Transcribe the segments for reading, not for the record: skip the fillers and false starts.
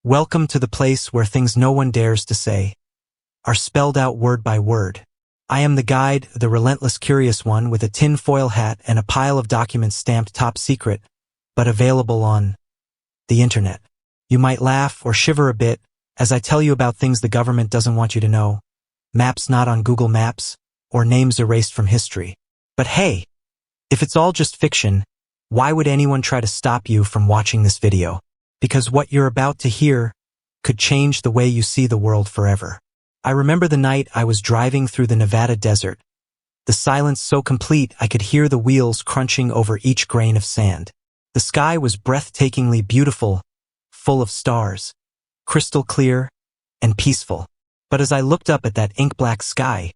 Welcome to the place where things no one dares to say are spelled out word by word. I am the guide, the relentless curious one with a tin-foil hat and a pile of documents stamped top secret, but available on the internet. You might laugh or shiver a bit as I tell you about things the government doesn't want you to know, maps not on Google Maps, or names erased from history. But hey, if it's all just fiction, why would anyone try to stop you from watching this video? Because what you're about to hear could change the way you see the world forever. I remember the night I was driving through the Nevada desert, the silence so complete I could hear the wheels crunching over each grain of sand. The sky was breathtakingly beautiful, full of stars, crystal clear and peaceful. But as I looked up at that ink-black sky,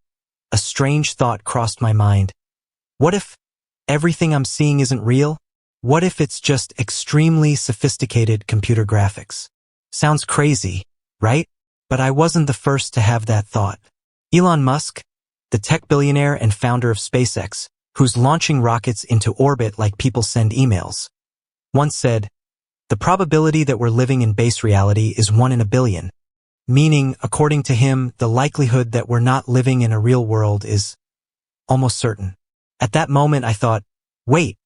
a strange thought crossed my mind. What if everything I'm seeing isn't real? What if it's just extremely sophisticated computer graphics? Sounds crazy, right? But I wasn't the first to have that thought. Elon Musk, the tech billionaire and founder of SpaceX, who's launching rockets into orbit like people send emails, once said, "The probability that we're living in base reality is 1 in a billion." Meaning, according to him, the likelihood that we're not living in a real world is almost certain. At that moment I thought, wait,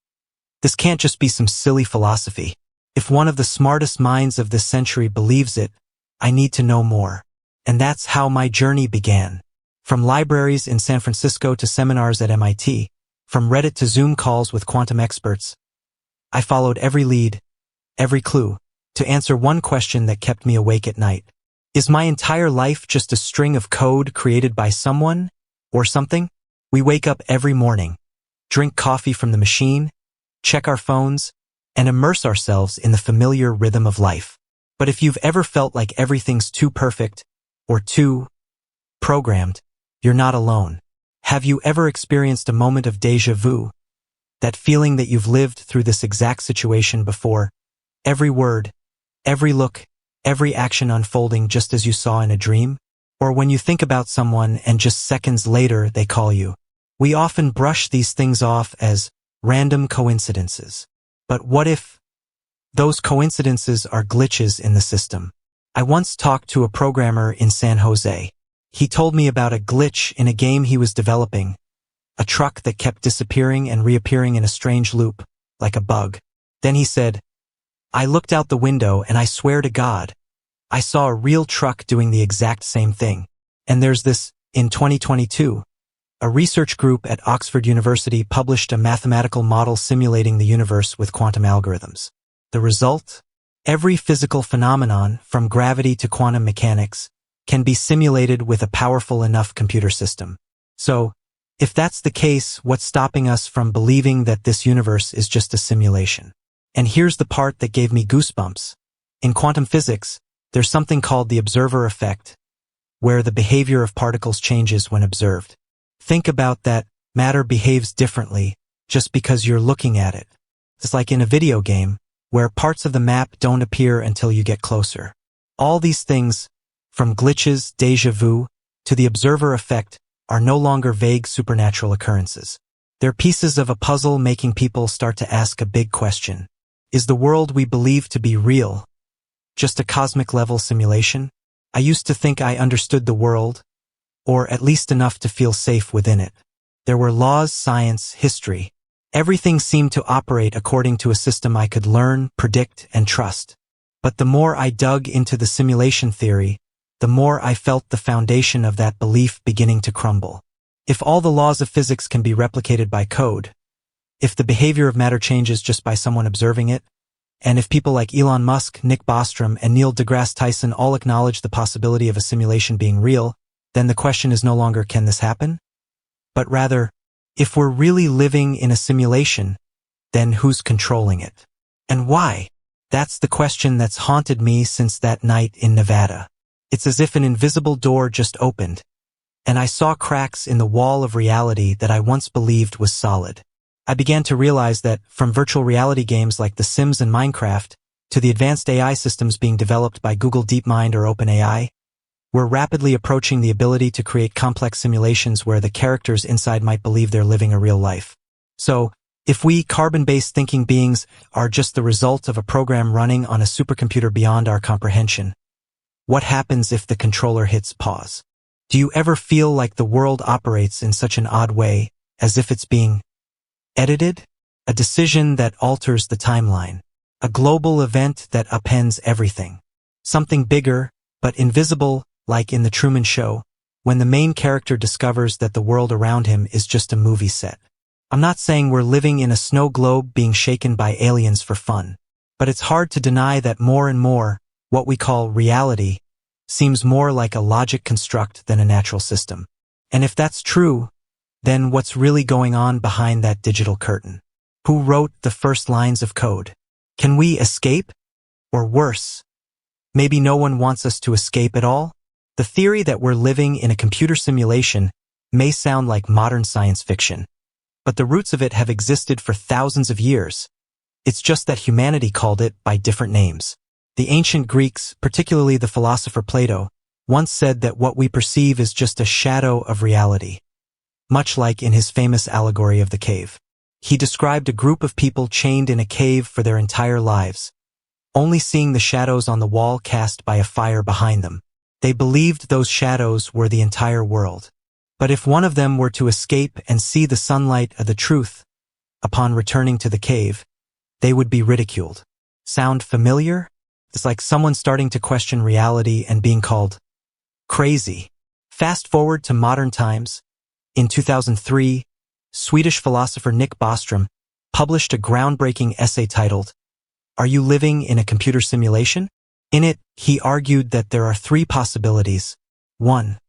this can't just be some silly philosophy. If one of the smartest minds of this century believes it, I need to know more. And that's how my journey began. From libraries in San Francisco to seminars at MIT, from Reddit to Zoom calls with quantum experts, I followed every lead, every clue, to answer one question that kept me awake at night. Is my entire life just a string of code created by someone or something? We wake up every morning, drink coffee from the machine, check our phones, and immerse ourselves in the familiar rhythm of life. But if you've ever felt like everything's too perfect or too programmed, you're not alone. Have you ever experienced a moment of déjà vu? That feeling that you've lived through this exact situation before, every word, every look, every action unfolding just as you saw in a dream? Or when you think about someone and just seconds later they call you. We often brush these things off as random coincidences. But what if those coincidences are glitches in the system? I once talked to a programmer in San Jose. He told me about a glitch in a game he was developing, a truck that kept disappearing and reappearing in a strange loop, like a bug. Then he said, "I looked out the window and I swear to God, I saw a real truck doing the exact same thing." And there's this, in 2022, a research group at Oxford University published a mathematical model simulating the universe with quantum algorithms. The result? Every physical phenomenon, from gravity to quantum mechanics, can be simulated with a powerful enough computer system. So, if that's the case, what's stopping us from believing that this universe is just a simulation? And here's the part that gave me goosebumps. In quantum physics, there's something called the observer effect, where the behavior of particles changes when observed. Think about that. Matter behaves differently just because you're looking at it. It's like in a video game where parts of the map don't appear until you get closer. All these things, from glitches, déjà vu, to the observer effect, are no longer vague supernatural occurrences. They're pieces of a puzzle making people start to ask a big question. Is the world we believe to be real just a cosmic-level simulation? I used to think I understood the world, or at least enough to feel safe within it. There were laws, science, history. Everything seemed to operate according to a system I could learn, predict, and trust. But the more I dug into the simulation theory, the more I felt the foundation of that belief beginning to crumble. If all the laws of physics can be replicated by code, if the behavior of matter changes just by someone observing it, and if people like Elon Musk, Nick Bostrom, and Neil deGrasse Tyson all acknowledge the possibility of a simulation being real, then the question is no longer, can this happen? But rather, if we're really living in a simulation, then who's controlling it? And why? That's the question that's haunted me since that night in Nevada. It's as if an invisible door just opened, and I saw cracks in the wall of reality that I once believed was solid. I began to realize that, from virtual reality games like The Sims and Minecraft, to the advanced AI systems being developed by Google DeepMind or OpenAI, we're rapidly approaching the ability to create complex simulations where the characters inside might believe they're living a real life. So, If we carbon-based thinking beings are just the result of a program running on a supercomputer beyond our comprehension, what happens if the controller hits pause? Do you ever feel like the world operates in such an odd way, as if it's being edited? A decision that alters the timeline. A global event that upends everything. Something bigger, but invisible, like in The Truman Show, when the main character discovers that the world around him is just a movie set. I'm not saying we're living in a snow globe being shaken by aliens for fun, but it's hard to deny that more and more, what we call reality, seems more like a logic construct than a natural system. And if that's true, then what's really going on behind that digital curtain? Who wrote the first lines of code? Can we escape? Or worse, maybe no one wants us to escape at all? The theory that we're living in a computer simulation may sound like modern science fiction, but the roots of it have existed for thousands of years. It's just that humanity called it by different names. The ancient Greeks, particularly the philosopher Plato, once said that what we perceive is just a shadow of reality, much like in his famous allegory of the cave. He described a group of people chained in a cave for their entire lives, only seeing the shadows on the wall cast by a fire behind them. They believed those shadows were the entire world. But if one of them were to escape and see the sunlight of the truth, upon returning to the cave, they would be ridiculed. Sound familiar? It's like someone starting to question reality and being called crazy. Fast forward to modern times. In 2003, Swedish philosopher Nick Bostrom published a groundbreaking essay titled, "Are You Living in a Computer Simulation?" In it, he argued that there are three possibilities. 1.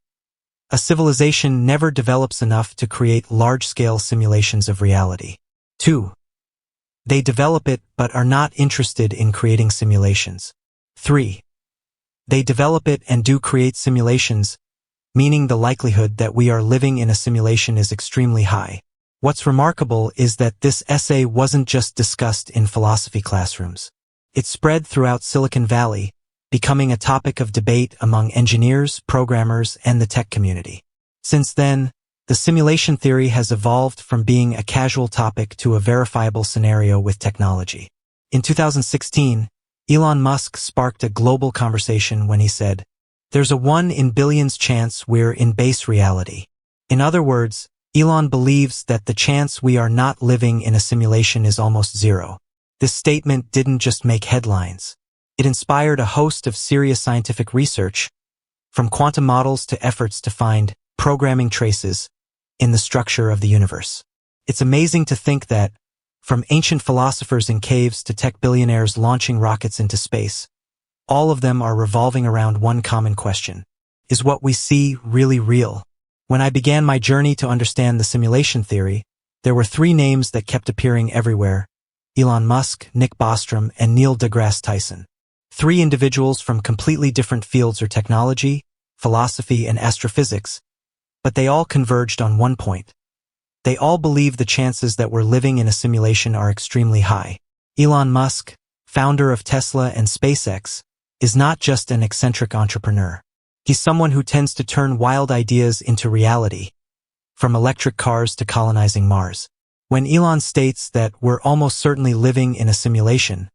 A civilization never develops enough to create large-scale simulations of reality. 2. They develop it but are not interested in creating simulations. 3. They develop it and do create simulations, meaning the likelihood that we are living in a simulation is extremely high. What's remarkable is that this essay wasn't just discussed in philosophy classrooms. It spread throughout Silicon Valley, becoming a topic of debate among engineers, programmers, and the tech community. Since then, the simulation theory has evolved from being a casual topic to a verifiable scenario with technology. In 2016, Elon Musk sparked a global conversation when he said, "There's a 1 in billions chance we're in base reality." In other words, Elon believes that the chance we are not living in a simulation is almost zero. This statement didn't just make headlines. It inspired a host of serious scientific research, from quantum models to efforts to find programming traces in the structure of the universe. It's amazing to think that, from ancient philosophers in caves to tech billionaires launching rockets into space, all of them are revolving around one common question. Is what we see really real? When I began my journey to understand the simulation theory, there were three names that kept appearing everywhere: Elon Musk, Nick Bostrom, and Neil deGrasse Tyson. Three individuals from completely different fields or technology, philosophy, and astrophysics, but they all converged on one point. They all believe the chances that we're living in a simulation are extremely high. Elon Musk, founder of Tesla and SpaceX, is not just an eccentric entrepreneur. He's someone who tends to turn wild ideas into reality, from electric cars to colonizing Mars. When Elon states that we're almost certainly living in a simulation,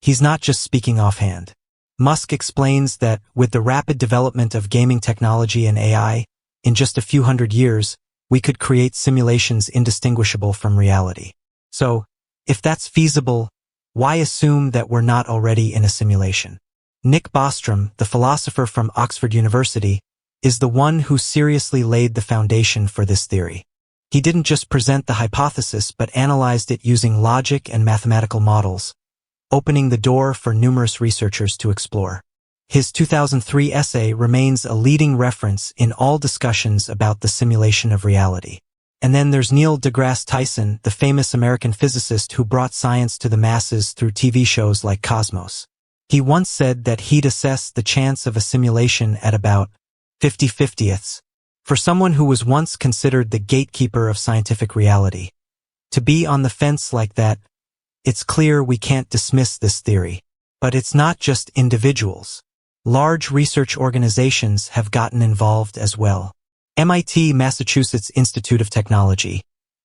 he's not just speaking offhand. Musk explains that with the rapid development of gaming technology and AI, in just a few hundred years, we could create simulations indistinguishable from reality. So, if that's feasible, why assume that we're not already in a simulation? Nick Bostrom, the philosopher from Oxford University, is the one who seriously laid the foundation for this theory. He didn't just present the hypothesis but analyzed it using logic and mathematical models, opening the door for numerous researchers to explore. His 2003 essay remains a leading reference in all discussions about the simulation of reality. And then there's Neil deGrasse Tyson, the famous American physicist who brought science to the masses through TV shows like Cosmos. He once said that he'd assess the chance of a simulation at about 50/50ths. For someone who was once considered the gatekeeper of scientific reality, to be on the fence like that, it's clear we can't dismiss this theory. But it's not just individuals. Large research organizations have gotten involved as well. MIT, Massachusetts Institute of Technology,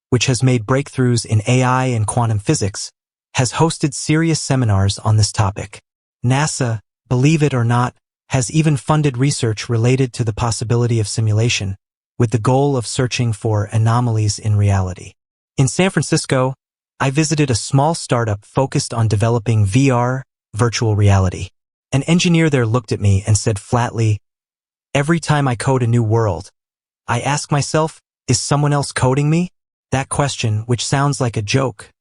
which has made breakthroughs in AI and quantum physics, has hosted serious seminars on this topic. NASA, believe it or not, has even funded research related to the possibility of simulation, with the goal of searching for anomalies in reality. In San Francisco, I visited a small startup focused on developing VR, virtual reality. An engineer there looked at me and said flatly, "Every time I code a new world, I ask myself, is someone else coding me?" That question, which sounds like a joke,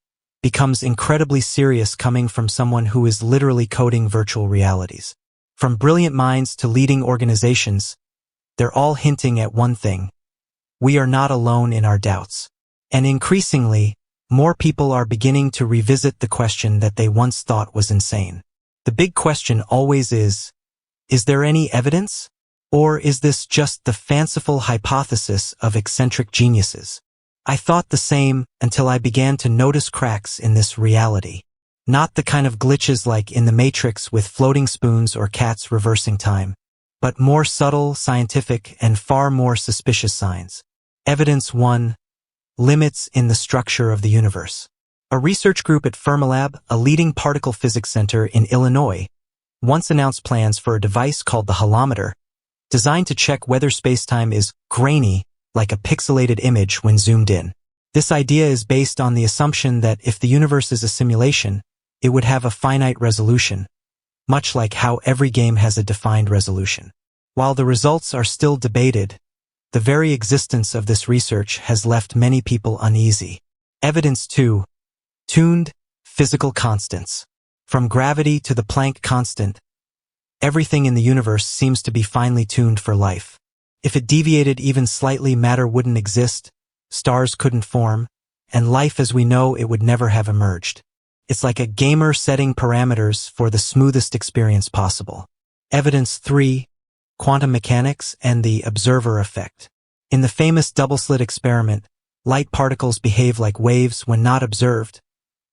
becomes incredibly serious coming from someone who is literally coding virtual realities. From brilliant minds to leading organizations, they're all hinting at one thing: we are not alone in our doubts. And increasingly, more people are beginning to revisit the question that they once thought was insane. The big question always is there any evidence? Or is this just the fanciful hypothesis of eccentric geniuses? I thought the same until I began to notice cracks in this reality. Not the kind of glitches like in the Matrix with floating spoons or cats reversing time, but more subtle, scientific, and far more suspicious signs. Evidence 1. Limits in the structure of the universe. A research group at Fermilab, a leading particle physics center in Illinois, once announced plans for a device called the holometer, designed to check whether spacetime is grainy, like a pixelated image when zoomed in. This idea is based on the assumption that if the universe is a simulation, it would have a finite resolution, much like how every game has a defined resolution. While the results are still debated, the very existence of this research has left many people uneasy. Evidence 2. Tuned physical constants. From gravity to the Planck constant, everything in the universe seems to be finely tuned for life. If it deviated even slightly, matter wouldn't exist, stars couldn't form, and life as we know it would never have emerged. It's like a gamer setting parameters for the smoothest experience possible. Evidence 3. Quantum mechanics and the observer effect. In the famous double-slit experiment, light particles behave like waves when not observed,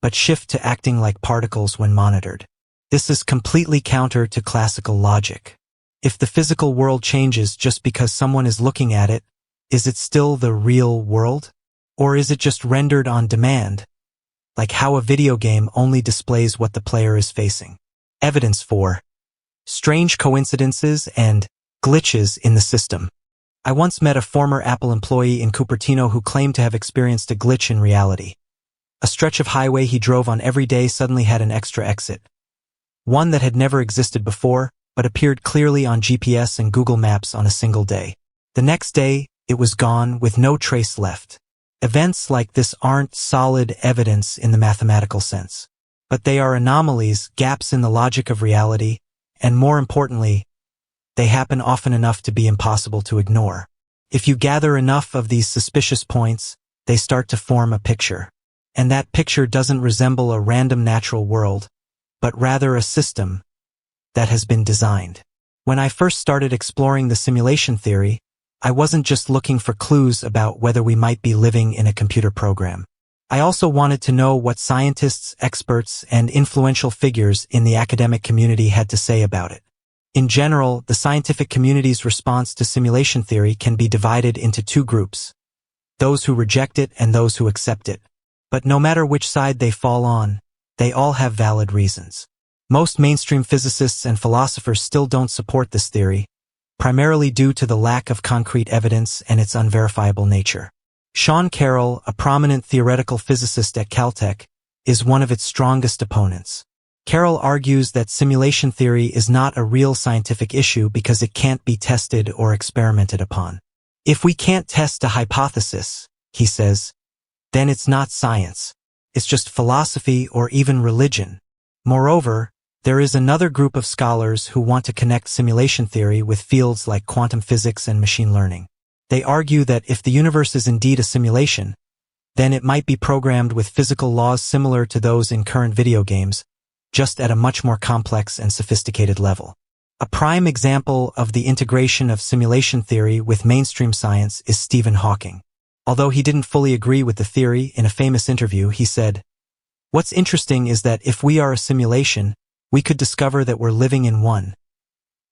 but shift to acting like particles when monitored. This is completely counter to classical logic. If the physical world changes just because someone is looking at it, is it still the real world? Or is it just rendered on demand, like how a video game only displays what the player is facing? Evidence 4. Strange coincidences and glitches in the system. I once met a former Apple employee in Cupertino who claimed to have experienced a glitch in reality. A stretch of highway he drove on every day suddenly had an extra exit. One that had never existed before, but appeared clearly on GPS and Google Maps on a single day. The next day, it was gone with no trace left. Events like this aren't solid evidence in the mathematical sense, but they are anomalies, gaps in the logic of reality, and more importantly, they happen often enough to be impossible to ignore. If you gather enough of these suspicious points, they start to form a picture. And that picture doesn't resemble a random natural world, but rather a system that has been designed. When I first started exploring the simulation theory, I wasn't just looking for clues about whether we might be living in a computer program. I also wanted to know what scientists, experts, and influential figures in the academic community had to say about it. In general, the scientific community's response to simulation theory can be divided into two groups: those who reject it and those who accept it. But no matter which side they fall on, they all have valid reasons. Most mainstream physicists and philosophers still don't support this theory, primarily due to the lack of concrete evidence and its unverifiable nature. Sean Carroll, a prominent theoretical physicist at Caltech, is one of its strongest opponents. Carroll argues that simulation theory is not a real scientific issue because it can't be tested or experimented upon. If we can't test a hypothesis, he says, then it's not science. It's just philosophy or even religion. Moreover, there is another group of scholars who want to connect simulation theory with fields like quantum physics and machine learning. They argue that if the universe is indeed a simulation, then it might be programmed with physical laws similar to those in current video games, just at a much more complex and sophisticated level. A prime example of the integration of simulation theory with mainstream science is Stephen Hawking. Although he didn't fully agree with the theory, in a famous interview he said, "What's interesting is that if we are a simulation, we could discover that we're living in one,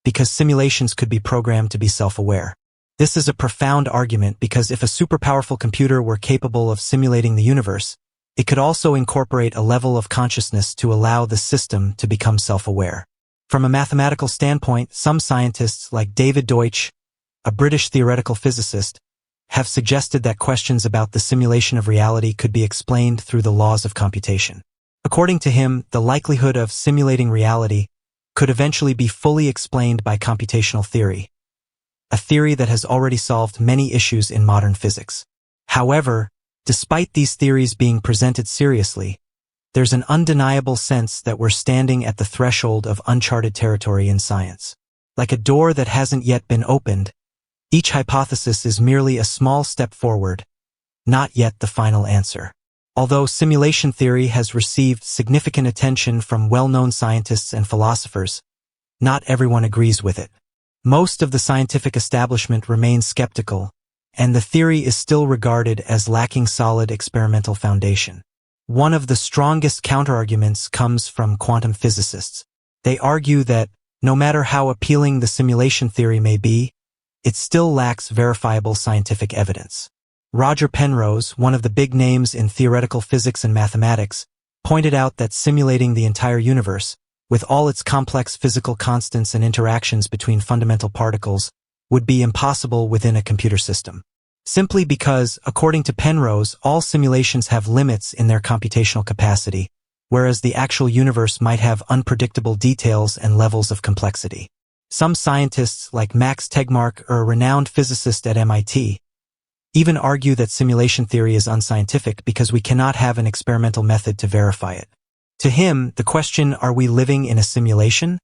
because simulations could be programmed to be self-aware." This is a profound argument because if a superpowerful computer were capable of simulating the universe, it could also incorporate a level of consciousness to allow the system to become self-aware. From a mathematical standpoint, some scientists like David Deutsch, a British theoretical physicist, have suggested that questions about the simulation of reality could be explained through the laws of computation. According to him, the likelihood of simulating reality could eventually be fully explained by computational theory, a theory that has already solved many issues in modern physics. However, despite these theories being presented seriously, there's an undeniable sense that we're standing at the threshold of uncharted territory in science. Like a door that hasn't yet been opened, each hypothesis is merely a small step forward, not yet the final answer. Although simulation theory has received significant attention from well-known scientists and philosophers, not everyone agrees with it. Most of the scientific establishment remains skeptical, and the theory is still regarded as lacking solid experimental foundation. One of the strongest counterarguments comes from quantum physicists. They argue that, no matter how appealing the simulation theory may be, it still lacks verifiable scientific evidence. Roger Penrose, one of the big names in theoretical physics and mathematics, pointed out that simulating the entire universe, with all its complex physical constants and interactions between fundamental particles, would be impossible within a computer system. Simply because, according to Penrose, all simulations have limits in their computational capacity, whereas the actual universe might have unpredictable details and levels of complexity. Some scientists, like Max Tegmark, a renowned physicist at MIT, even argue that simulation theory is unscientific because we cannot have an experimental method to verify it. To him, the question, "Are we living in a simulation?"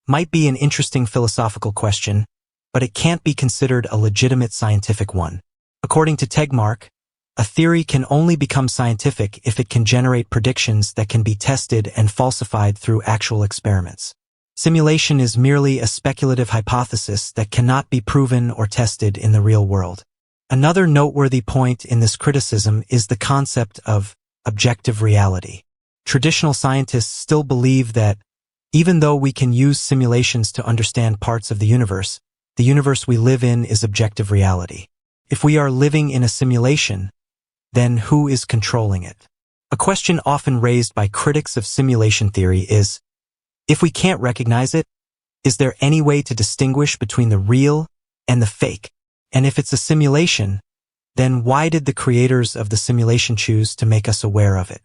might be an interesting philosophical question, but it can't be considered a legitimate scientific one. According to Tegmark, a theory can only become scientific if it can generate predictions that can be tested and falsified through actual experiments. Simulation is merely a speculative hypothesis that cannot be proven or tested in the real world. Another noteworthy point in this criticism is the concept of objective reality. Traditional scientists still believe that, even though we can use simulations to understand parts of the universe we live in is objective reality. If we are living in a simulation, then who is controlling it? A question often raised by critics of simulation theory is, if we can't recognize it, is there any way to distinguish between the real and the fake? And if it's a simulation, then why did the creators of the simulation choose to make us aware of it?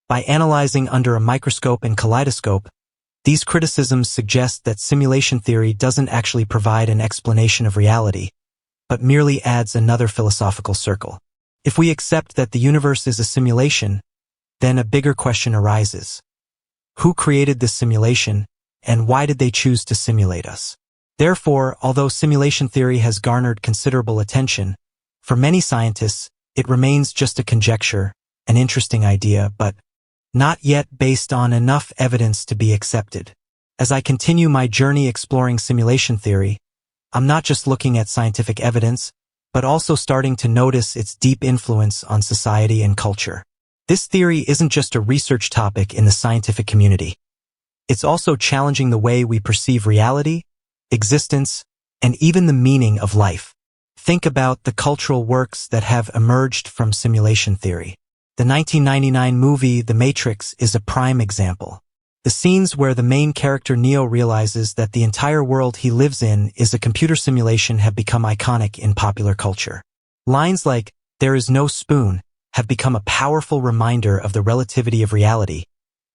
By analyzing under a microscope and kaleidoscope, these criticisms suggest that simulation theory doesn't actually provide an explanation of reality, but merely adds another philosophical circle. If we accept that the universe is a simulation, then a bigger question arises. Who created this simulation, and why did they choose to simulate us? Therefore, although simulation theory has garnered considerable attention, for many scientists, it remains just a conjecture, an interesting idea, but not yet based on enough evidence to be accepted. As I continue my journey exploring simulation theory, I'm not just looking at scientific evidence, but also starting to notice its deep influence on society and culture. This theory isn't just a research topic in the scientific community. It's also challenging the way we perceive reality, existence, and even the meaning of life. Think about the cultural works that have emerged from simulation theory. The 1999 movie The Matrix is a prime example. The scenes where the main character Neo realizes that the entire world he lives in is a computer simulation have become iconic in popular culture. Lines like, "There is no spoon," have become a powerful reminder of the relativity of reality,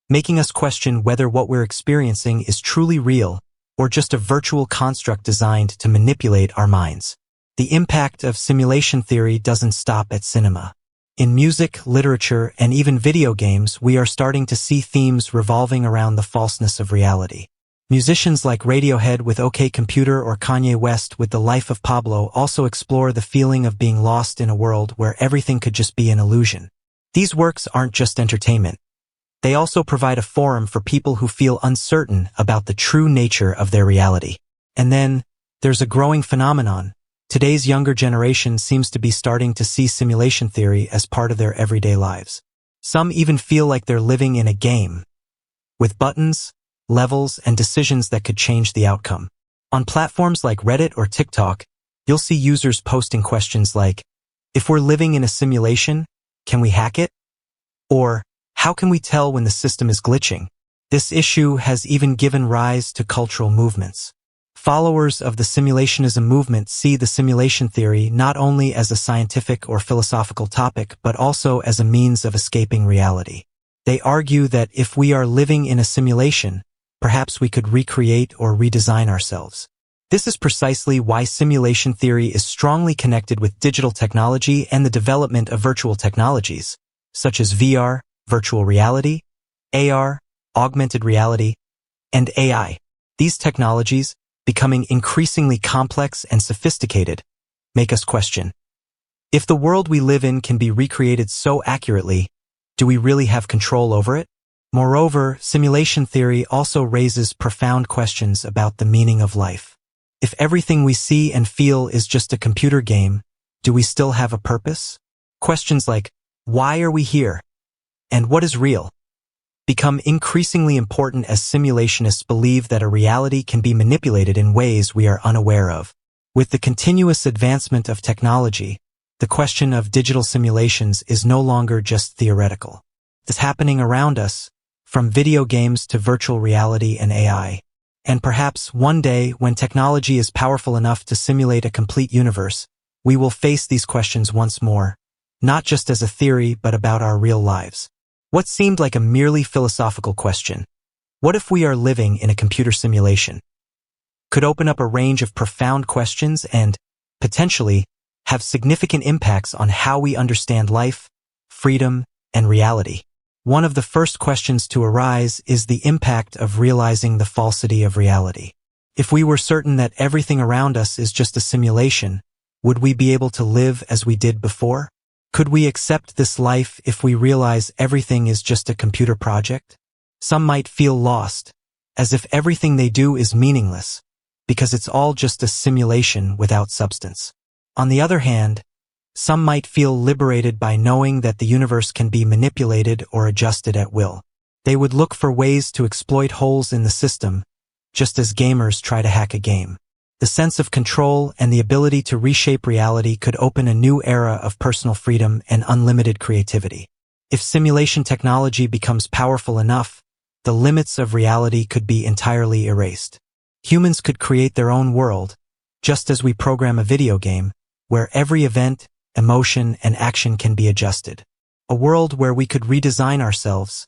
making us question whether what we're experiencing is truly real or just a virtual construct designed to manipulate our minds. The impact of simulation theory doesn't stop at cinema. In music, literature, and even video games, we are starting to see themes revolving around the falseness of reality. Musicians like Radiohead with OK Computer or Kanye West with The Life of Pablo also explore the feeling of being lost in a world where everything could just be an illusion. These works aren't just entertainment. They also provide a forum for people who feel uncertain about the true nature of their reality. And then, there's a growing phenomenon. Today's younger generation seems to be starting to see simulation theory as part of their everyday lives. Some even feel like they're living in a game, with buttons, levels, and decisions that could change the outcome. On platforms like Reddit or TikTok, You'll see users posting questions like, if we're living in a simulation, can we hack it? Or, how can we tell when the system is glitching? This issue has even given rise to cultural movements. Followers of the simulationism movement see the simulation theory not only as a scientific or philosophical topic, but also as a means of escaping reality. They argue that if we are living in a simulation, perhaps we could recreate or redesign ourselves. This is precisely why simulation theory is strongly connected with digital technology and the development of virtual technologies, such as VR, virtual reality, AR, augmented reality, and AI. These technologies, becoming increasingly complex and sophisticated, make us question, if the world we live in can be recreated so accurately, do we really have control over it? Moreover, simulation theory also raises profound questions about the meaning of life. If everything we see and feel is just a computer game, do we still have a purpose? Questions like, why are we here? And what is real? Become increasingly important as simulationists believe that a reality can be manipulated in ways we are unaware of. With the continuous advancement of technology, the question of digital simulations is no longer just theoretical. It's happening around us, from video games to virtual reality and AI. And perhaps one day, when technology is powerful enough to simulate a complete universe, we will face these questions once more, not just as a theory but about our real lives. What seemed like a merely philosophical question, what if we are living in a computer simulation, could open up a range of profound questions and, potentially, have significant impacts on how we understand life, freedom, and reality. One of the first questions to arise is the impact of realizing the falsity of reality. If we were certain that everything around us is just a simulation, would we be able to live as we did before? Could we accept this life if we realize everything is just a computer project? Some might feel lost, as if everything they do is meaningless, because it's all just a simulation without substance. On the other hand, some might feel liberated by knowing that the universe can be manipulated or adjusted at will. They would look for ways to exploit holes in the system, just as gamers try to hack a game. The sense of control and the ability to reshape reality could open a new era of personal freedom and unlimited creativity. If simulation technology becomes powerful enough, the limits of reality could be entirely erased. Humans could create their own world, just as we program a video game, where every event, emotion, and action can be adjusted. A world where we could redesign ourselves,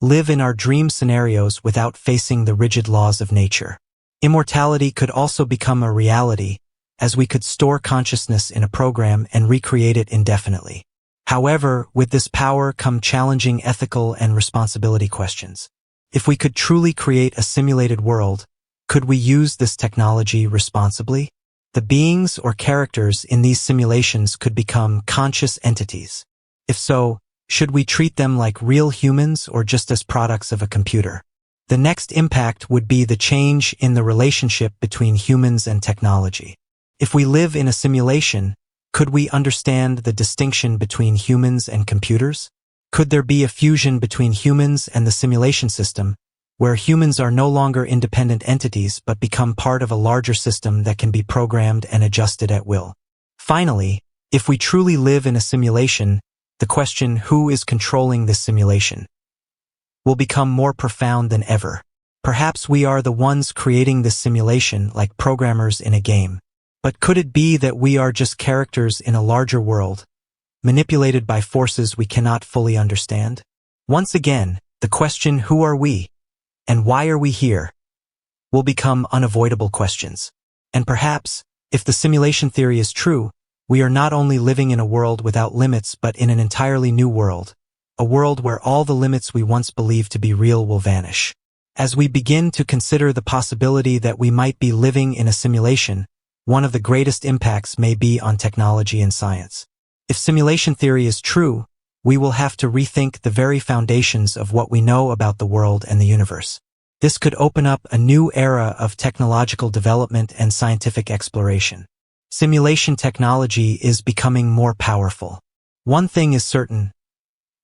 live in our dream scenarios without facing the rigid laws of nature. Immortality could also become a reality, as we could store consciousness in a program and recreate it indefinitely. However, with this power come challenging ethical and responsibility questions. If we could truly create a simulated world, could we use this technology responsibly? The beings or characters in these simulations could become conscious entities. If so, should we treat them like real humans or just as products of a computer? The next impact would be the change in the relationship between humans and technology. If we live in a simulation, could we understand the distinction between humans and computers? Could there be a fusion between humans and the simulation system, where humans are no longer independent entities but become part of a larger system that can be programmed and adjusted at will? Finally, if we truly live in a simulation, the question, who is controlling this simulation, will become more profound than ever. Perhaps we are the ones creating this simulation, like programmers in a game. But could it be that we are just characters in a larger world, manipulated by forces we cannot fully understand? Once again, the question, who are we, and why are we here, will become unavoidable questions. And perhaps, if the simulation theory is true, we are not only living in a world without limits but in an entirely new world, a world where all the limits we once believed to be real will vanish. As we begin to consider the possibility that we might be living in a simulation, one of the greatest impacts may be on technology and science. If simulation theory is true, we will have to rethink the very foundations of what we know about the world and the universe. This could open up a new era of technological development and scientific exploration. Simulation technology is becoming more powerful. One thing is certain.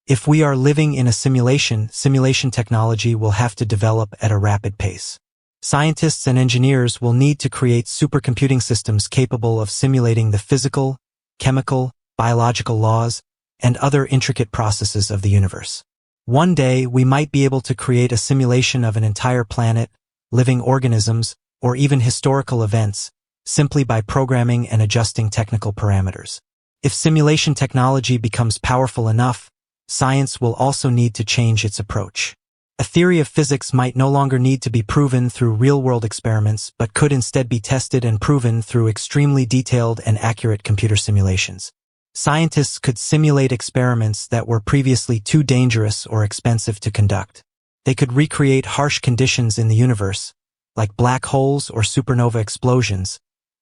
If we are living in a simulation, simulation technology will have to develop at a rapid pace. Scientists and engineers will need to create supercomputing systems capable of simulating the physical, chemical, biological laws, and other intricate processes of the universe. One day, we might be able to create a simulation of an entire planet, living organisms, or even historical events, simply by programming and adjusting technical parameters. If simulation technology becomes powerful enough, science will also need to change its approach. A theory of physics might no longer need to be proven through real-world experiments, but could instead be tested and proven through extremely detailed and accurate computer simulations. Scientists could simulate experiments that were previously too dangerous or expensive to conduct. They could recreate harsh conditions in the universe, like black holes or supernova explosions,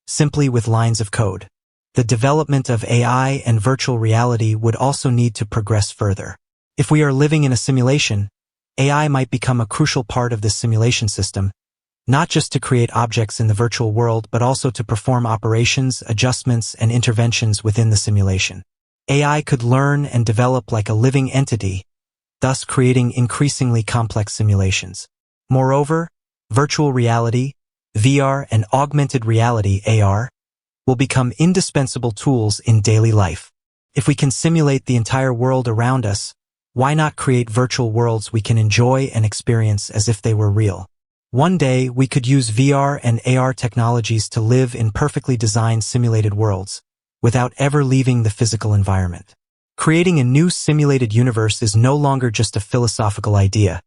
simply with lines of code. The development of AI and virtual reality would also need to progress further. If we are living in a simulation, AI might become a crucial part of this simulation system, not just to create objects in the virtual world, but also to perform operations, adjustments, and interventions within the simulation. AI could learn and develop like a living entity, thus creating increasingly complex simulations. Moreover, virtual reality, VR, and augmented reality, AR, will become indispensable tools in daily life. If we can simulate the entire world around us, why not create virtual worlds we can enjoy and experience as if they were real? One day, we could use VR and AR technologies to live in perfectly designed simulated worlds, without ever leaving the physical environment. Creating a new simulated universe is no longer just a philosophical idea.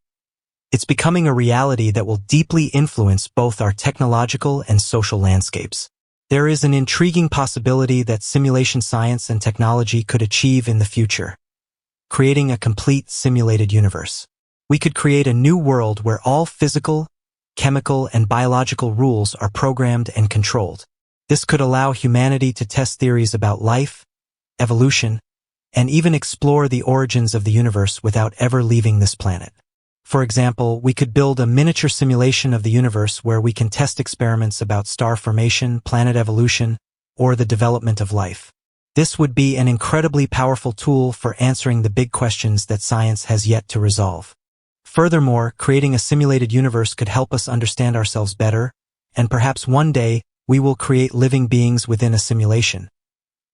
It's becoming a reality that will deeply influence both our technological and social landscapes. There is an intriguing possibility that simulation science and technology could achieve in the future, creating a complete simulated universe. We could create a new world where all physical, chemical, and biological rules are programmed and controlled. This could allow humanity to test theories about life, evolution, and even explore the origins of the universe without ever leaving this planet. For example, we could build a miniature simulation of the universe where we can test experiments about star formation, planet evolution, or the development of life. This would be an incredibly powerful tool for answering the big questions that science has yet to resolve. Furthermore, creating a simulated universe could help us understand ourselves better, and perhaps one day we will create living beings within a simulation,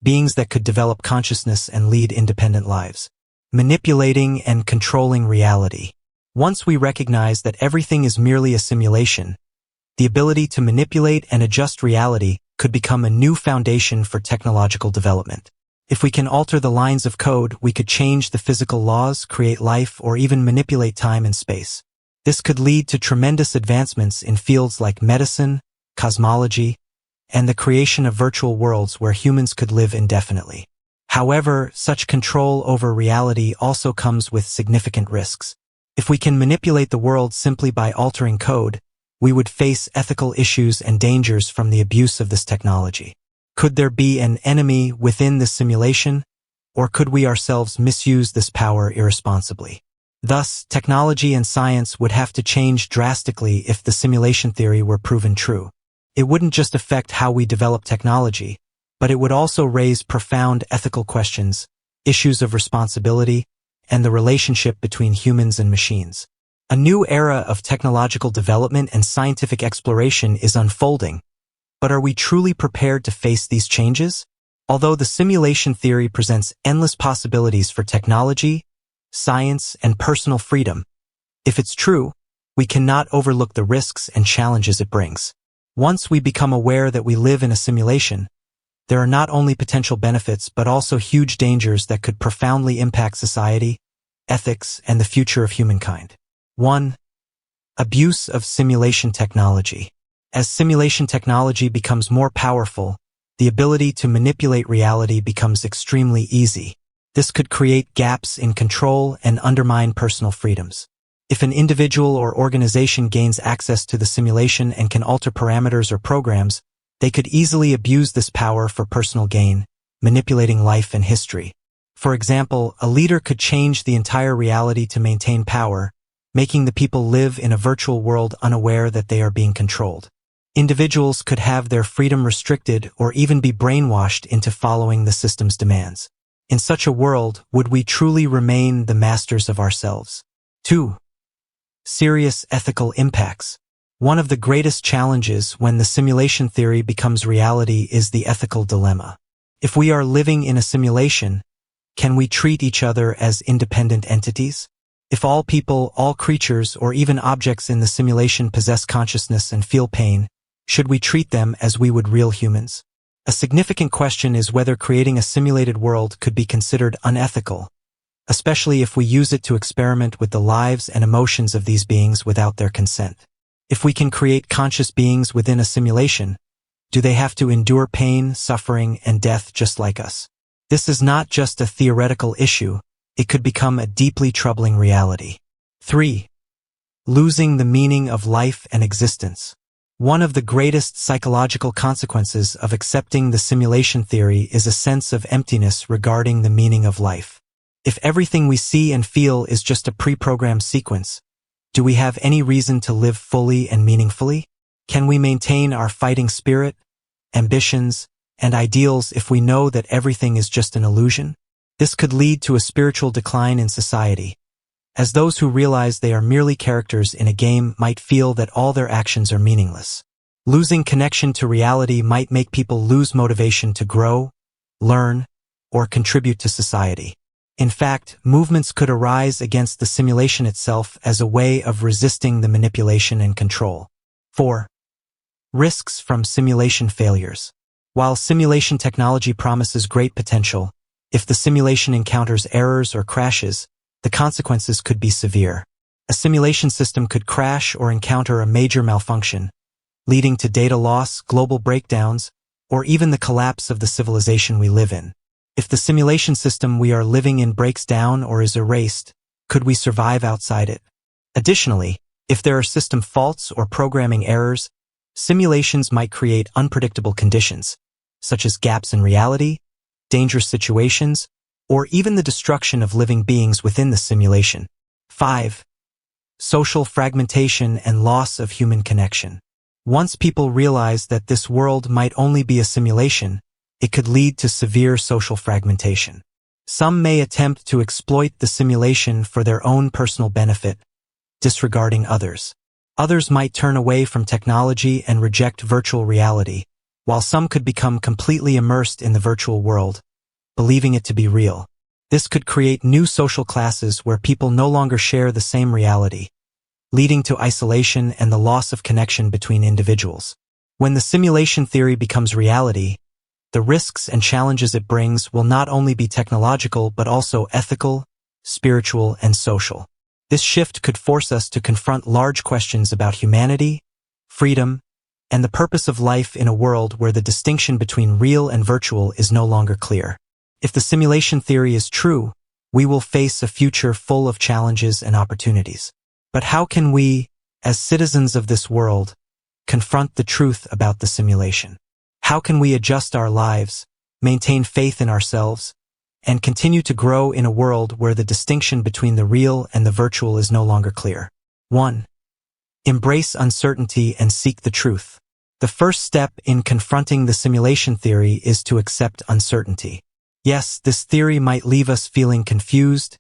beings that could develop consciousness and lead independent lives. Manipulating and controlling reality. Once we recognize that everything is merely a simulation, the ability to manipulate and adjust reality could become a new foundation for technological development. If we can alter the lines of code, we could change the physical laws, create life, or even manipulate time and space. This could lead to tremendous advancements in fields like medicine, cosmology, and the creation of virtual worlds where humans could live indefinitely. However, such control over reality also comes with significant risks. If we can manipulate the world simply by altering code, we would face ethical issues and dangers from the abuse of this technology. Could there be an enemy within this simulation, or could we ourselves misuse this power irresponsibly? Thus, technology and science would have to change drastically if the simulation theory were proven true. It wouldn't just affect how we develop technology, but it would also raise profound ethical questions, issues of responsibility, and the relationship between humans and machines. A new era of technological development and scientific exploration is unfolding, but are we truly prepared to face these changes? Although the simulation theory presents endless possibilities for technology, science, and personal freedom, if it's true, we cannot overlook the risks and challenges it brings. Once we become aware that we live in a simulation, there are not only potential benefits but also huge dangers that could profoundly impact society, ethics, and the future of humankind. 1. Abuse of simulation technology. As simulation technology becomes more powerful, the ability to manipulate reality becomes extremely easy. This could create gaps in control and undermine personal freedoms. If an individual or organization gains access to the simulation and can alter parameters or programs, they could easily abuse this power for personal gain, manipulating life and history. For example, a leader could change the entire reality to maintain power, making the people live in a virtual world unaware that they are being controlled. Individuals could have their freedom restricted or even be brainwashed into following the system's demands. In such a world, would we truly remain the masters of ourselves? 2. Serious ethical impacts. One of the greatest challenges when the simulation theory becomes reality is the ethical dilemma. If we are living in a simulation, can we treat each other as independent entities? If all people, all creatures, or even objects in the simulation possess consciousness and feel pain, should we treat them as we would real humans? A significant question is whether creating a simulated world could be considered unethical, especially if we use it to experiment with the lives and emotions of these beings without their consent. If we can create conscious beings within a simulation, do they have to endure pain, suffering, and death just like us? This is not just a theoretical issue, it could become a deeply troubling reality. 3. Losing the meaning of life and existence. One of the greatest psychological consequences of accepting the simulation theory is a sense of emptiness regarding the meaning of life. If everything we see and feel is just a pre-programmed sequence, do we have any reason to live fully and meaningfully? Can we maintain our fighting spirit, ambitions, and ideals if we know that everything is just an illusion? This could lead to a spiritual decline in society, as those who realize they are merely characters in a game might feel that all their actions are meaningless. Losing connection to reality might make people lose motivation to grow, learn, or contribute to society. In fact, movements could arise against the simulation itself as a way of resisting the manipulation and control. 4. Risks from simulation failures. While simulation technology promises great potential, if the simulation encounters errors or crashes, the consequences could be severe. A simulation system could crash or encounter a major malfunction, leading to data loss, global breakdowns, or even the collapse of the civilization we live in. If the simulation system we are living in breaks down or is erased, could we survive outside it? Additionally, if there are system faults or programming errors, simulations might create unpredictable conditions, such as gaps in reality, dangerous situations, or even the destruction of living beings within the simulation. 5. Social fragmentation and loss of human connection. Once people realize that this world might only be a simulation, it could lead to severe social fragmentation. Some may attempt to exploit the simulation for their own personal benefit, disregarding others. Others might turn away from technology and reject virtual reality, while some could become completely immersed in the virtual world, believing it to be real. This could create new social classes where people no longer share the same reality, leading to isolation and the loss of connection between individuals. When the simulation theory becomes reality, the risks and challenges it brings will not only be technological but also ethical, spiritual, and social. This shift could force us to confront large questions about humanity, freedom, and the purpose of life in a world where the distinction between real and virtual is no longer clear. If the simulation theory is true, we will face a future full of challenges and opportunities. But how can we, as citizens of this world, confront the truth about the simulation? How can we adjust our lives, maintain faith in ourselves, and continue to grow in a world where the distinction between the real and the virtual is no longer clear? 1. Embrace uncertainty and seek the truth. The first step in confronting the simulation theory is to accept uncertainty. Yes, this theory might leave us feeling confused,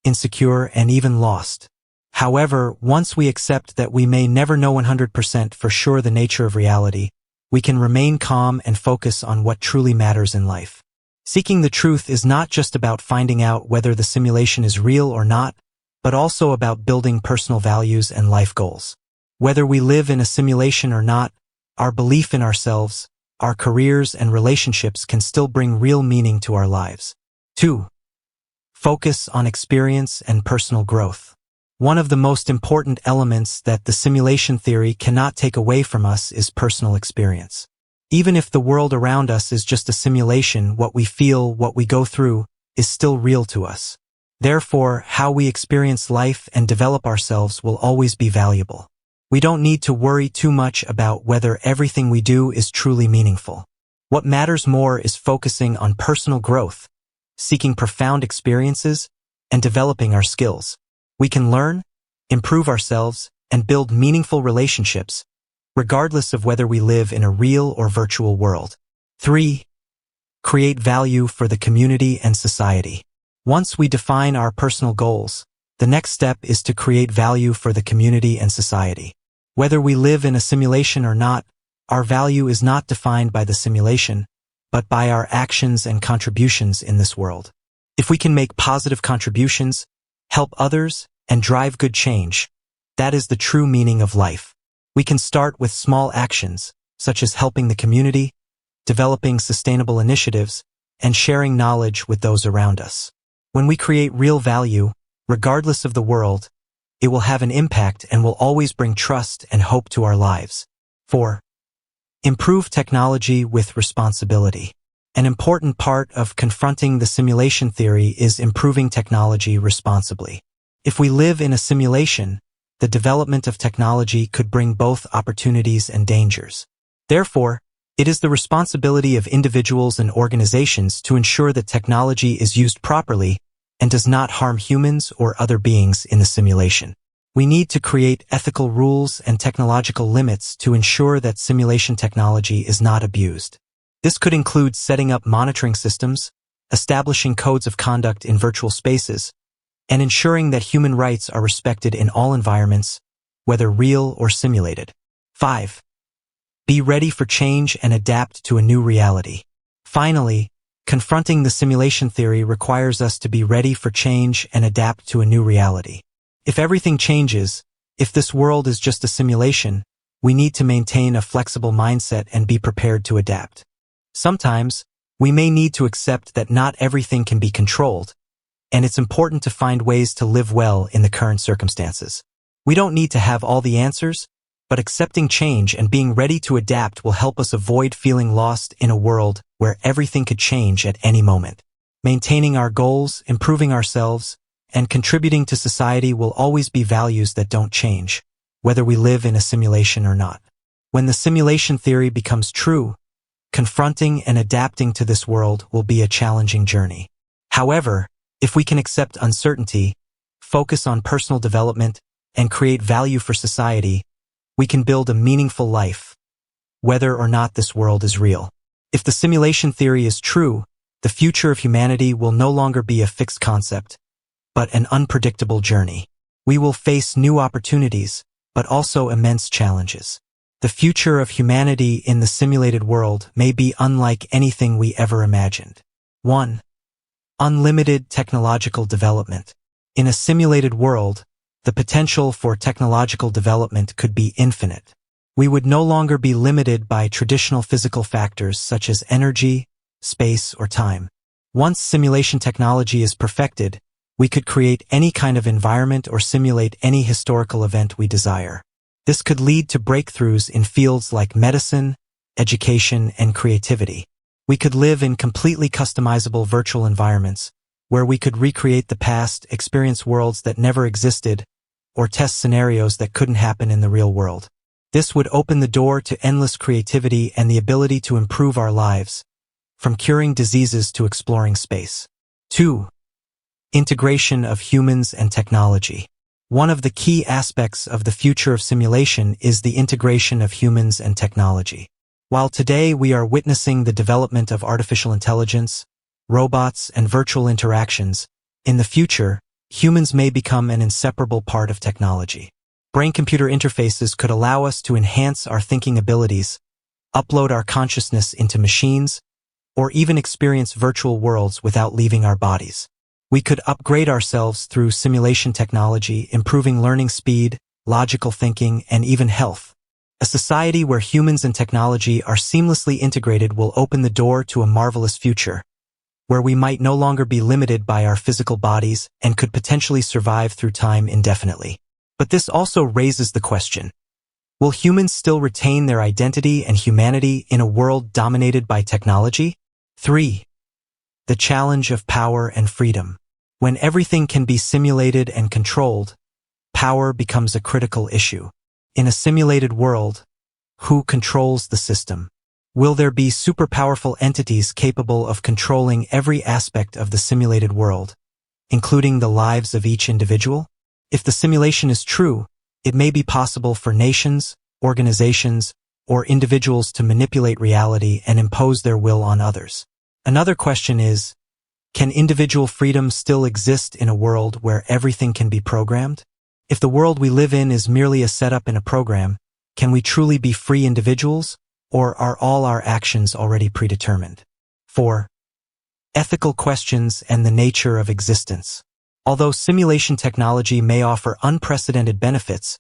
insecure, and even lost. However, once we accept that we may never know 100% for sure the nature of reality, we can remain calm and focus on what truly matters in life. Seeking the truth is not just about finding out whether the simulation is real or not, but also about building personal values and life goals. Whether we live in a simulation or not, our belief in ourselves, our careers, and relationships can still bring real meaning to our lives. 2. Focus on experience and personal growth. One of the most important elements that the simulation theory cannot take away from us is personal experience. Even if the world around us is just a simulation, what we feel, what we go through, is still real to us. Therefore, how we experience life and develop ourselves will always be valuable. We don't need to worry too much about whether everything we do is truly meaningful. What matters more is focusing on personal growth, seeking profound experiences, and developing our skills. We can learn, improve ourselves, and build meaningful relationships, regardless of whether we live in a real or virtual world. 3. Create value for the community and society. Once we define our personal goals, the next step is to create value for the community and society. Whether we live in a simulation or not, our value is not defined by the simulation, but by our actions and contributions in this world. If we can make positive contributions, help others, and drive good change, that is the true meaning of life. We can start with small actions, such as helping the community, developing sustainable initiatives, and sharing knowledge with those around us. When we create real value, regardless of the world, it will have an impact and will always bring trust and hope to our lives. 4. Improve technology with responsibility. An important part of confronting the simulation theory is improving technology responsibly. If we live in a simulation, the development of technology could bring both opportunities and dangers. Therefore, it is the responsibility of individuals and organizations to ensure that technology is used properly and does not harm humans or other beings in the simulation. We need to create ethical rules and technological limits to ensure that simulation technology is not abused. This could include setting up monitoring systems, establishing codes of conduct in virtual spaces, and ensuring that human rights are respected in all environments, whether real or simulated. 5. Be ready for change and adapt to a new reality. Finally, confronting the simulation theory requires us to be ready for change and adapt to a new reality. If everything changes, if this world is just a simulation, we need to maintain a flexible mindset and be prepared to adapt. Sometimes, we may need to accept that not everything can be controlled, and it's important to find ways to live well in the current circumstances. We don't need to have all the answers, but accepting change and being ready to adapt will help us avoid feeling lost in a world where everything could change at any moment. Maintaining our goals, improving ourselves, and contributing to society will always be values that don't change, whether we live in a simulation or not. When the simulation theory becomes true, confronting and adapting to this world will be a challenging journey. However, if we can accept uncertainty, focus on personal development, and create value for society, we can build a meaningful life, whether or not this world is real. If the simulation theory is true, the future of humanity will no longer be a fixed concept, but an unpredictable journey. We will face new opportunities, but also immense challenges. The future of humanity in the simulated world may be unlike anything we ever imagined. 1. Unlimited technological development. In a simulated world, the potential for technological development could be infinite. We would no longer be limited by traditional physical factors such as energy, space, or time. Once simulation technology is perfected, we could create any kind of environment or simulate any historical event we desire. This could lead to breakthroughs in fields like medicine, education, and creativity. We could live in completely customizable virtual environments, where we could recreate the past, experience worlds that never existed, or test scenarios that couldn't happen in the real world. This would open the door to endless creativity and the ability to improve our lives, from curing diseases to exploring space. 2. Integration of humans and technology. One of the key aspects of the future of simulation is the integration of humans and technology. While today we are witnessing the development of artificial intelligence, robots, and virtual interactions, in the future, humans may become an inseparable part of technology. Brain-computer interfaces could allow us to enhance our thinking abilities, upload our consciousness into machines, or even experience virtual worlds without leaving our bodies. We could upgrade ourselves through simulation technology, improving learning speed, logical thinking, and even health. A society where humans and technology are seamlessly integrated will open the door to a marvelous future, where we might no longer be limited by our physical bodies and could potentially survive through time indefinitely. But this also raises the question, will humans still retain their identity and humanity in a world dominated by technology? 3. The challenge of power and freedom. When everything can be simulated and controlled, power becomes a critical issue. In a simulated world, who controls the system? Will there be super powerful entities capable of controlling every aspect of the simulated world, including the lives of each individual? If the simulation is true, it may be possible for nations, organizations, or individuals to manipulate reality and impose their will on others. Another question is, can individual freedom still exist in a world where everything can be programmed? If the world we live in is merely a setup in a program, Can we truly be free individuals, or are all our actions already predetermined? 4. Ethical questions and the nature of existence. Although simulation technology may offer unprecedented benefits,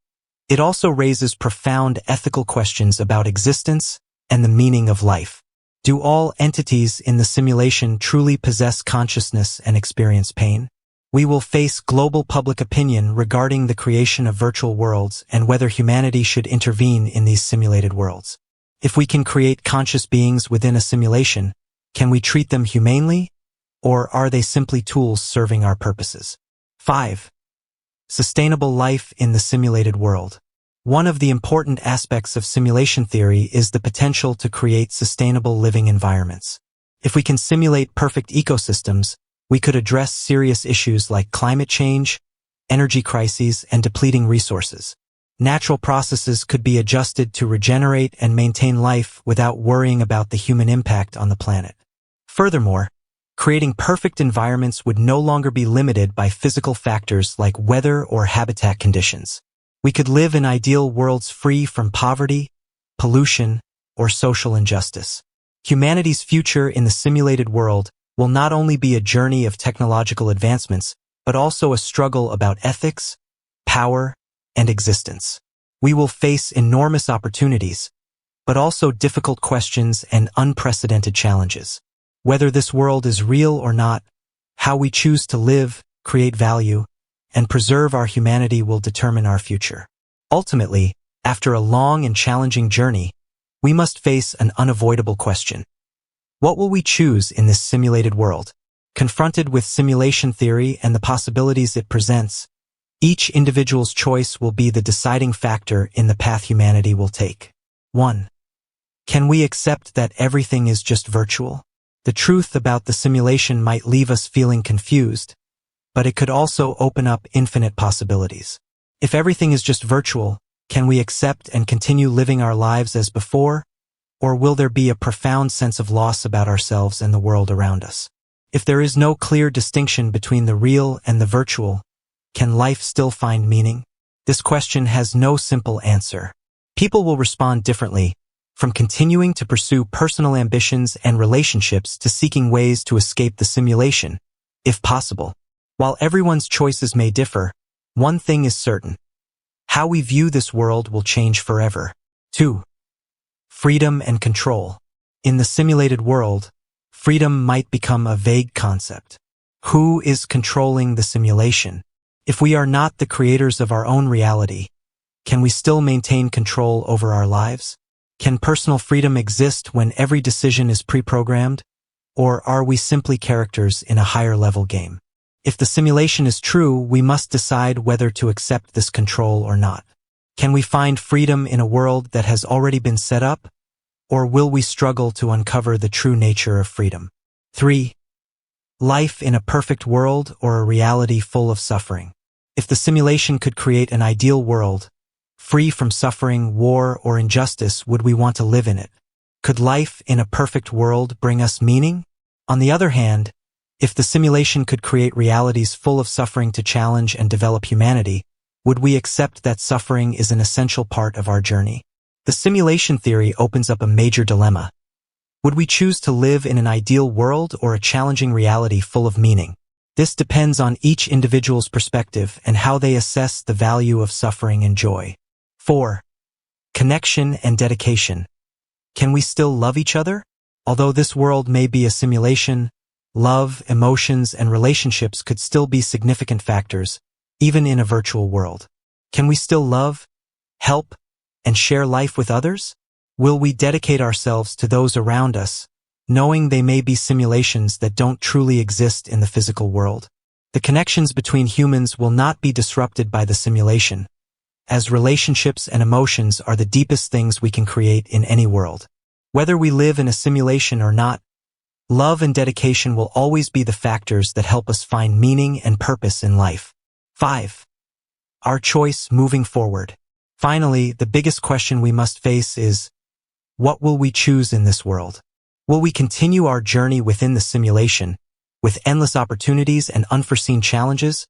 it also raises profound ethical questions about existence and the meaning of life. Do all entities in the simulation truly possess consciousness and experience pain? We will face global public opinion regarding the creation of virtual worlds and whether humanity should intervene in these simulated worlds. If we can create conscious beings within a simulation, can we treat them humanely, or are they simply tools serving our purposes? 5. Sustainable life in the simulated world. One of the important aspects of simulation theory is the potential to create sustainable living environments. If we can simulate perfect ecosystems, we could address serious issues like climate change, energy crises, and depleting resources. Natural processes could be adjusted to regenerate and maintain life without worrying about the human impact on the planet. Furthermore, creating perfect environments would no longer be limited by physical factors like weather or habitat conditions. We could live in ideal worlds free from poverty, pollution, or social injustice. Humanity's future in the simulated world will not only be a journey of technological advancements, but also a struggle about ethics, power, and existence. We will face enormous opportunities, but also difficult questions and unprecedented challenges. Whether this world is real or not, how we choose to live, create value, and preserve our humanity will determine our future. Ultimately, after a long and challenging journey, we must face an unavoidable question. What will we choose in this simulated world? Confronted with simulation theory and the possibilities it presents, each individual's choice will be the deciding factor in the path humanity will take. 1. Can we accept that everything is just virtual? The truth about the simulation might leave us feeling confused, but it could also open up infinite possibilities. If everything is just virtual, can we accept and continue living our lives as before, or will there be a profound sense of loss about ourselves and the world around us? If there is no clear distinction between the real and the virtual, can life still find meaning? This question has no simple answer. People will respond differently, from continuing to pursue personal ambitions and relationships to seeking ways to escape the simulation, if possible. While everyone's choices may differ, one thing is certain. How we view this world will change forever. 2. Freedom and control. In the simulated world, freedom might become a vague concept. Who is controlling the simulation? If we are not the creators of our own reality, can we still maintain control over our lives? Can personal freedom exist when every decision is pre-programmed? Or are we simply characters in a higher-level game? If the simulation is true, we must decide whether to accept this control or not. Can we find freedom in a world that has already been set up? Or will we struggle to uncover the true nature of freedom? 3. Life in a perfect world or a reality full of suffering. If the simulation could create an ideal world, free from suffering, war, or injustice, would we want to live in it? Could life in a perfect world bring us meaning? On the other hand, if the simulation could create realities full of suffering to challenge and develop humanity, would we accept that suffering is an essential part of our journey? The simulation theory opens up a major dilemma. Would we choose to live in an ideal world or a challenging reality full of meaning? This depends on each individual's perspective and how they assess the value of suffering and joy. 4. Connection and dedication. Can we still love each other? Although this world may be a simulation, love, emotions, and relationships could still be significant factors, even in a virtual world. Can we still love, help, and share life with others? Will we dedicate ourselves to those around us, knowing they may be simulations that don't truly exist in the physical world? The connections between humans will not be disrupted by the simulation, as relationships and emotions are the deepest things we can create in any world. Whether we live in a simulation or not, love and dedication will always be the factors that help us find meaning and purpose in life. 5. Our choice moving forward. Finally, the biggest question we must face is, what will we choose in this world? Will we continue our journey within the simulation, with endless opportunities and unforeseen challenges?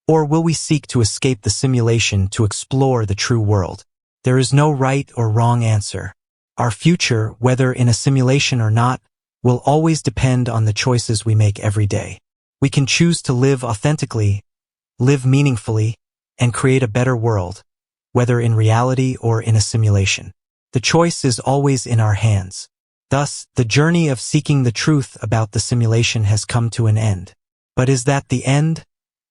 Or will we seek to escape the simulation to explore the true world? There is no right or wrong answer. Our future, whether in a simulation or not, will always depend on the choices we make every day. We can choose to live authentically, live meaningfully, and create a better world, whether in reality or in a simulation. The choice is always in our hands. Thus, the journey of seeking the truth about the simulation has come to an end. But is that the end,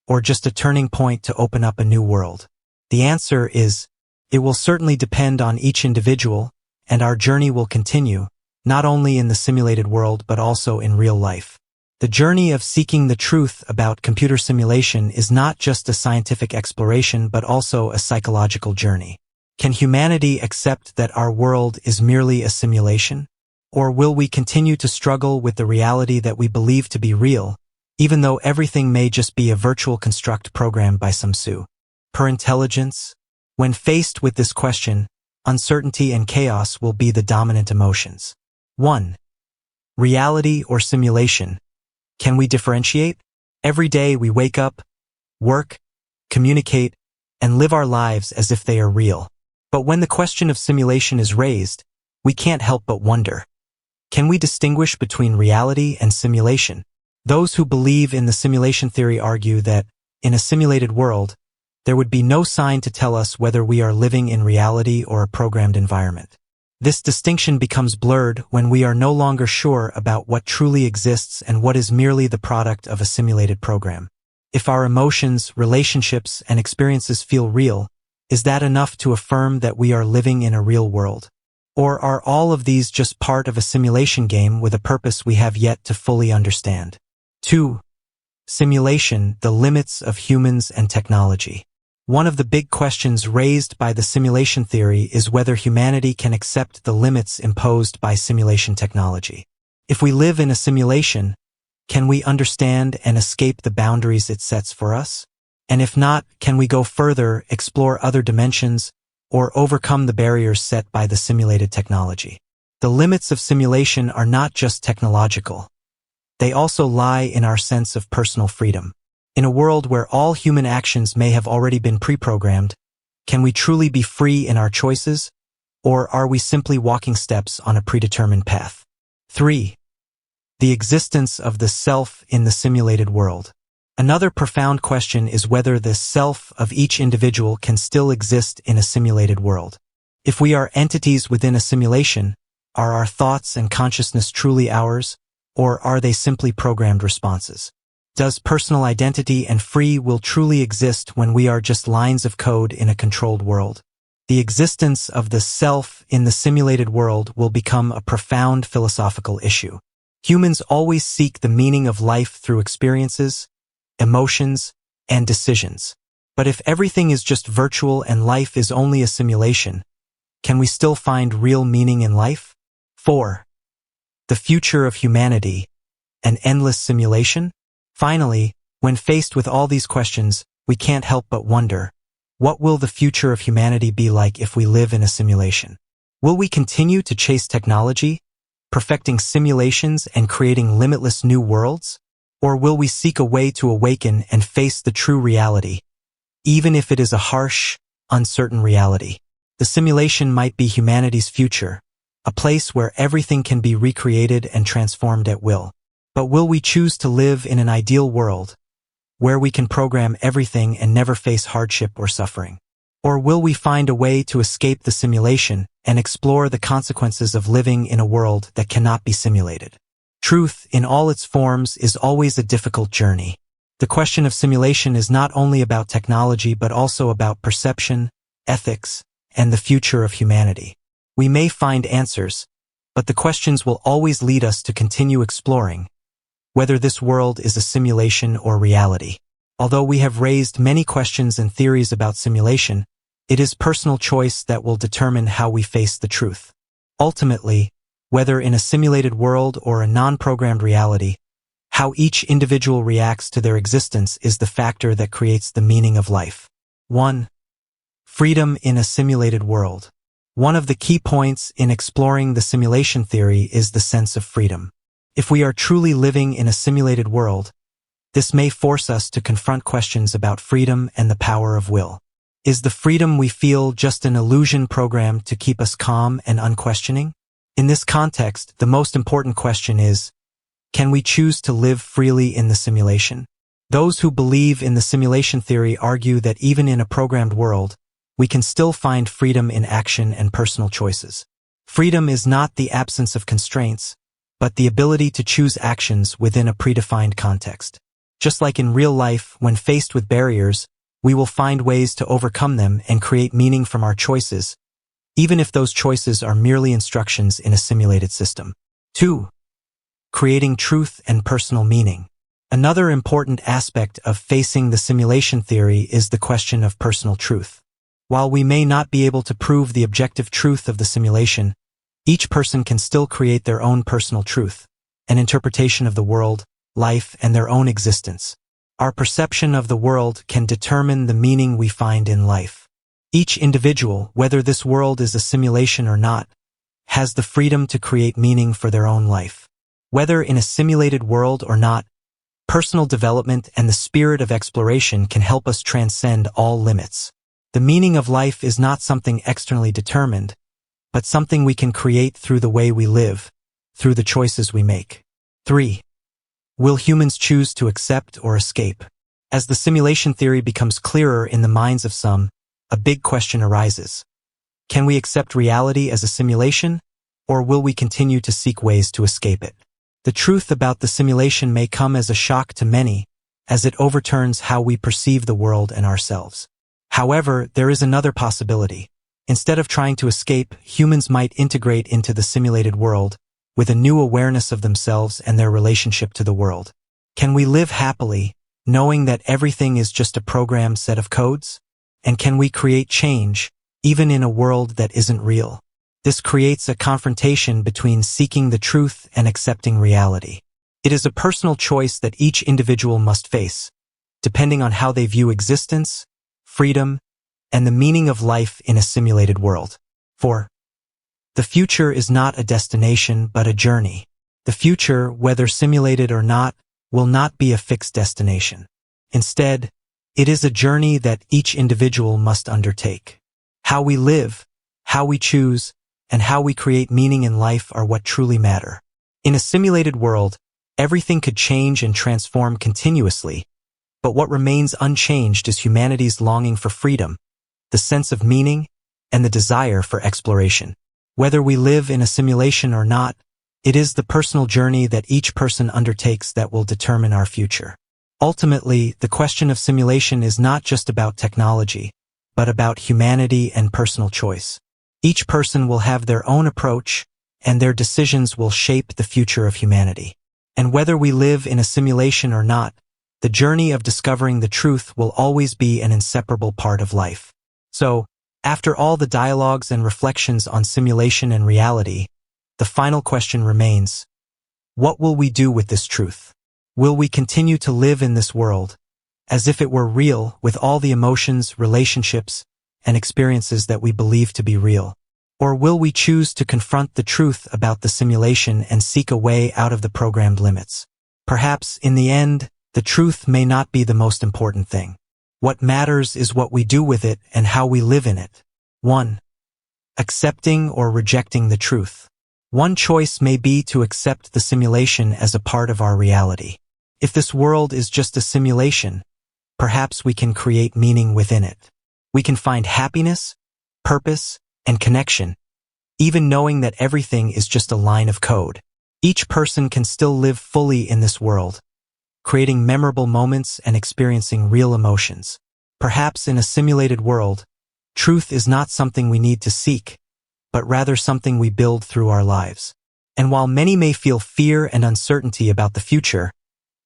or just a turning point to open up a new world? The answer is, it will certainly depend on each individual, and our journey will continue, not only in the simulated world but also in real life. The journey of seeking the truth about computer simulation is not just a scientific exploration but also a psychological journey. Can humanity accept that our world is merely a simulation? Or will we continue to struggle with the reality that we believe to be real, even though everything may just be a virtual construct programmed by some super intelligence? When faced with this question, uncertainty and chaos will be the dominant emotions. 1. Reality or simulation? Can we differentiate? Every day we wake up, work, communicate, and live our lives as if they are real. But when the question of simulation is raised, we can't help but wonder. Can we distinguish between reality and simulation? Those who believe in the simulation theory argue that, in a simulated world, there would be no sign to tell us whether we are living in reality or a programmed environment. This distinction becomes blurred when we are no longer sure about what truly exists and what is merely the product of a simulated program. If our emotions, relationships, and experiences feel real, is that enough to affirm that we are living in a real world? Or are all of these just part of a simulation game with a purpose we have yet to fully understand? 2. Simulation, the limits of humans and technology. One of the big questions raised by the simulation theory is whether humanity can accept the limits imposed by simulation technology. If we live in a simulation, can we understand and escape the boundaries it sets for us? And if not, can we go further, explore other dimensions, or overcome the barriers set by the simulated technology? The limits of simulation are not just technological. They also lie in our sense of personal freedom. In a world where all human actions may have already been pre-programmed, can we truly be free in our choices, or are we simply walking steps on a predetermined path? 3. The existence of the self in the simulated world. Another profound question is whether the self of each individual can still exist in a simulated world. If we are entities within a simulation, are our thoughts and consciousness truly ours, or are they simply programmed responses? Does personal identity and free will truly exist when we are just lines of code in a controlled world? The existence of the self in the simulated world will become a profound philosophical issue. Humans always seek the meaning of life through experiences, emotions, and decisions. But if everything is just virtual and life is only a simulation, can we still find real meaning in life? 4. The future of humanity, an endless simulation? Finally, when faced with all these questions, we can't help but wonder, what will the future of humanity be like if we live in a simulation? Will we continue to chase technology, perfecting simulations and creating limitless new worlds? Or will we seek a way to awaken and face the true reality, even if it is a harsh, uncertain reality? The simulation might be humanity's future, a place where everything can be recreated and transformed at will. But will we choose to live in an ideal world, where we can program everything and never face hardship or suffering? Or will we find a way to escape the simulation and explore the consequences of living in a world that cannot be simulated? Truth, in all its forms, is always a difficult journey. The question of simulation is not only about technology but also about perception, ethics, and the future of humanity. We may find answers, but the questions will always lead us to continue exploring, whether this world is a simulation or reality. Although we have raised many questions and theories about simulation, it is personal choice that will determine how we face the truth. Ultimately, whether in a simulated world or a non-programmed reality, how each individual reacts to their existence is the factor that creates the meaning of life. 1. Freedom in a simulated world. One of the key points in exploring the simulation theory is the sense of freedom. If we are truly living in a simulated world, this may force us to confront questions about freedom and the power of will. Is the freedom we feel just an illusion programmed to keep us calm and unquestioning? In this context, the most important question is, can we choose to live freely in the simulation? Those who believe in the simulation theory argue that even in a programmed world, we can still find freedom in action and personal choices. Freedom is not the absence of constraints, but the ability to choose actions within a predefined context. Just like in real life, when faced with barriers, we will find ways to overcome them and create meaning from our choices, even if those choices are merely instructions in a simulated system. 2. Creating truth and personal meaning. Another important aspect of facing the simulation theory is the question of personal truth. While we may not be able to prove the objective truth of the simulation, each person can still create their own personal truth, an interpretation of the world, life, and their own existence. Our perception of the world can determine the meaning we find in life. Each individual, whether this world is a simulation or not, has the freedom to create meaning for their own life. Whether in a simulated world or not, personal development and the spirit of exploration can help us transcend all limits. The meaning of life is not something externally determined, but something we can create through the way we live, through the choices we make. 3. Will humans choose to accept or escape? As the simulation theory becomes clearer in the minds of some, a big question arises. Can we accept reality as a simulation, or will we continue to seek ways to escape it? The truth about the simulation may come as a shock to many, as it overturns how we perceive the world and ourselves. However, there is another possibility. Instead of trying to escape, humans might integrate into the simulated world, with a new awareness of themselves and their relationship to the world. Can we live happily, knowing that everything is just a programmed set of codes? And can we create change, even in a world that isn't real? This creates a confrontation between seeking the truth and accepting reality. It is a personal choice that each individual must face, depending on how they view existence, freedom, and the meaning of life in a simulated world. 4. The future is not a destination but a journey. The future, whether simulated or not, will not be a fixed destination. Instead, it is a journey that each individual must undertake. How we live, how we choose, and how we create meaning in life are what truly matter. In a simulated world, everything could change and transform continuously, but what remains unchanged is humanity's longing for freedom, the sense of meaning, and the desire for exploration. Whether we live in a simulation or not, it is the personal journey that each person undertakes that will determine our future. Ultimately, the question of simulation is not just about technology, but about humanity and personal choice. Each person will have their own approach, and their decisions will shape the future of humanity. And whether we live in a simulation or not, the journey of discovering the truth will always be an inseparable part of life. So, after all the dialogues and reflections on simulation and reality, the final question remains: what will we do with this truth? Will we continue to live in this world, as if it were real, with all the emotions, relationships, and experiences that we believe to be real? Or will we choose to confront the truth about the simulation and seek a way out of the programmed limits? Perhaps, in the end, the truth may not be the most important thing. What matters is what we do with it and how we live in it. 1. Accepting or rejecting the truth. One choice may be to accept the simulation as a part of our reality. If this world is just a simulation, perhaps we can create meaning within it. We can find happiness, purpose, and connection, even knowing that everything is just a line of code. Each person can still live fully in this world, creating memorable moments and experiencing real emotions. Perhaps in a simulated world, truth is not something we need to seek, but rather something we build through our lives. And while many may feel fear and uncertainty about the future,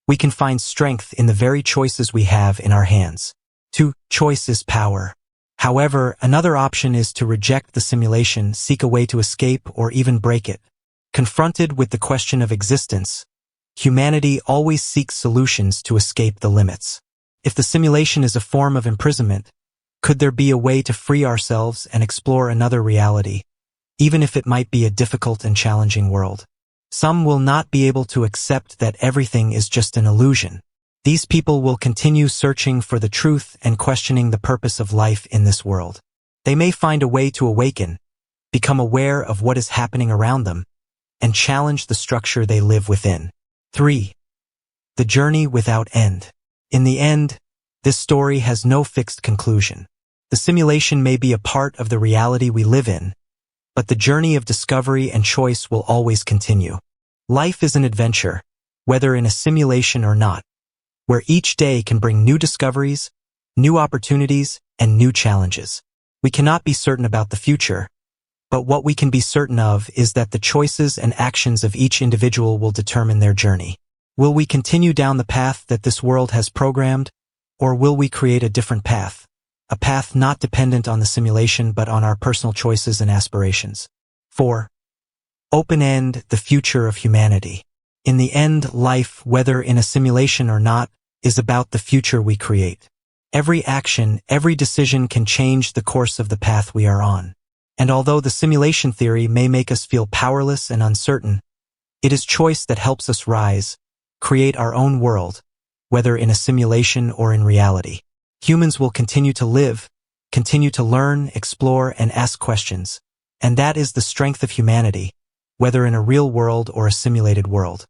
we can find strength in the very choices we have in our hands. 2. Choice is power. However, another option is to reject the simulation, seek a way to escape, or even break it. Confronted with the question of existence, humanity always seeks solutions to escape the limits. If the simulation is a form of imprisonment, could there be a way to free ourselves and explore another reality, even if it might be a difficult and challenging world? Some will not be able to accept that everything is just an illusion. These people will continue searching for the truth and questioning the purpose of life in this world. They may find a way to awaken, become aware of what is happening around them, and challenge the structure they live within. 3. The journey without end. In the end, this story has no fixed conclusion. The simulation may be a part of the reality we live in, but the journey of discovery and choice will always continue. Life is an adventure, whether in a simulation or not, where each day can bring new discoveries, new opportunities, and new challenges. We cannot be certain about the future, but what we can be certain of is that the choices and actions of each individual will determine their journey. Will we continue down the path that this world has programmed, or will we create a different path? A path not dependent on the simulation but on our personal choices and aspirations. 4. Open-end, the future of humanity. In the end, life, whether in a simulation or not, is about the future we create. Every action, every decision can change the course of the path we are on. And although the simulation theory may make us feel powerless and uncertain, it is choice that helps us rise, create our own world, whether in a simulation or in reality. Humans will continue to live, continue to learn, explore, and ask questions. And that is the strength of humanity, whether in a real world or a simulated world.